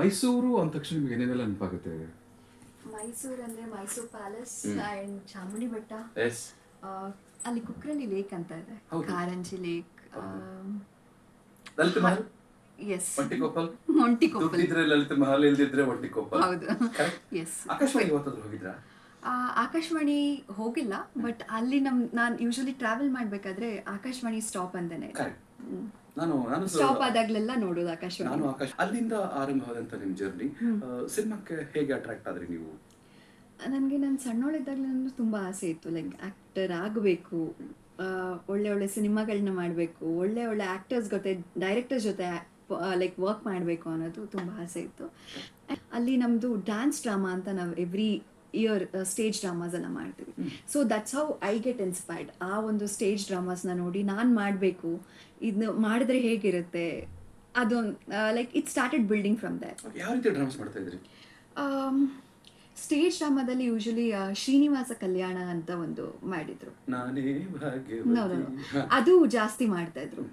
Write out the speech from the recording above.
ಮೈಸೂರು ಅಂದ ತಕ್ಷಣ ನಿಮ್ಗೆ ಏನೇನೆಲ್ಲ ನೆನಪಾಗುತ್ತೆ? ಮೈಸೂರು ಅಂದರೆ ಮೈಸೂರು ಪ್ಯಾಲೇಸ್ ಆ್ಯಂಡ್ ಚಾಮುಂಡಿ ಬೆಟ್ಟ. ಎಸ್. ಅಲ್ಲಿ ಕುಕ್ರಳ್ಳಿ ಲೇಕ್ ಅಂತ ಇದೆ, ಹೌದು. ಕಾರಂಜಿ ಲೇಕ್. ಲಲಿತ ಮಹಲ್, ಎಸ್, ಒಂಟಿಕೊಪ್ಪಲ್. ಒಂಟಿಕೊಪ್ಪಲ್. ದುಡ್ಡಿದ್ರೆ ಲಲಿತ ಮಹಲ್, ಇಲ್ದಿದ್ರೆ ಒಂಟಿಕೊಪ್ಪಲ್. ಹೌದು. Correct? ಎಸ್. ಆಕಾಶವಾಣಿ ಯಾವತ್ತಾದ್ರೂ ಹೋಗಿದ್ರಾ? ಆಕಾಶವಾಣಿ ಹೋಗಿಲ್ಲ, ಬಟ್ ಅಲ್ಲಿ ನಾನು ಯೂಶಲಿ ಟ್ರಾವೆಲ್ ಮಾಡಬೇಕಾದ್ರೆ ಆಕಾಶವಾಣಿ ಸ್ಟಾಪ್ ಅಂತಾನೆ Correct. ನಾನು ಸ್ಟಾಪ್ ಆದಾಗ್ಲೆಲ್ಲ ನೋಡೋದು ಆಕಾಶವಾಣಿ. ಅಲ್ಲಿಂದ ಆರಂಭವಾದಂತ ನಿಮ್ ಜರ್ನಿ ಸಿನಿಮಾಕ್ಕೆ ಹೇಗೆ ಅಟ್ರಾಕ್ಟ್ ಆದ್ರಿ ನೀವು? ನನಗೆ ನಾನು ಸಣ್ಣವಳಿದ್ದಾಗಲೇ ತುಂಬ ಆಸೆ ಇತ್ತು, ಲೈಕ್ ಆ್ಯಕ್ಟರ್ ಆಗಬೇಕು, ಒಳ್ಳೆ ಒಳ್ಳೆ ಸಿನಿಮಾಗಳನ್ನ ಮಾಡಬೇಕು, ಒಳ್ಳೆ ಒಳ್ಳೆ ಆ್ಯಕ್ಟರ್ಸ್ ಜೊತೆ, ಡೈರೆಕ್ಟರ್ಸ್ ಜೊತೆ ಲೈಕ್ ವರ್ಕ್ ಮಾಡಬೇಕು ಅನ್ನೋದು ತುಂಬ ಆಸೆ ಇತ್ತು. ಅಲ್ಲಿ ನಮ್ಮದು ಡ್ಯಾನ್ಸ್ ಡ್ರಾಮಾ ಅಂತ ನಾವು ಎವ್ರಿ ಇಯರ್ ಸ್ಟೇಜ್ ಡ್ರಾಮಾಸ್ ಎಲ್ಲ ಮಾಡ್ತೀವಿ. So that's how I get inspired. ಆ ಒಂದು ಸ್ಟೇಜ್ ಡ್ರಾಮಾಸ್ನ ನೋಡಿ ನಾನು ಮಾಡಬೇಕು, ಇದನ್ನ ಮಾಡಿದ್ರೆ ಹೇಗಿರುತ್ತೆ, ಅದೊಂದು like it started building from there. ಯಾವ ರೀತಿ ಡ್ರಾಮಾಸ್ ಮಾಡ್ತಾ ಇದ್ರಿ? ಸ್ಟೇಜ್ ಡ್ರಾಮಾದಲ್ಲಿ ಯೂಶಲಿ ಶ್ರೀನಿವಾಸ ಕಲ್ಯಾಣ ಅಂತ ಒಂದು ಮಾಡಿದ್ರು, ನಾನೇ ಅದು ಜಾಸ್ತಿ ಮಾಡ್ತಾ ಇದ್ರು.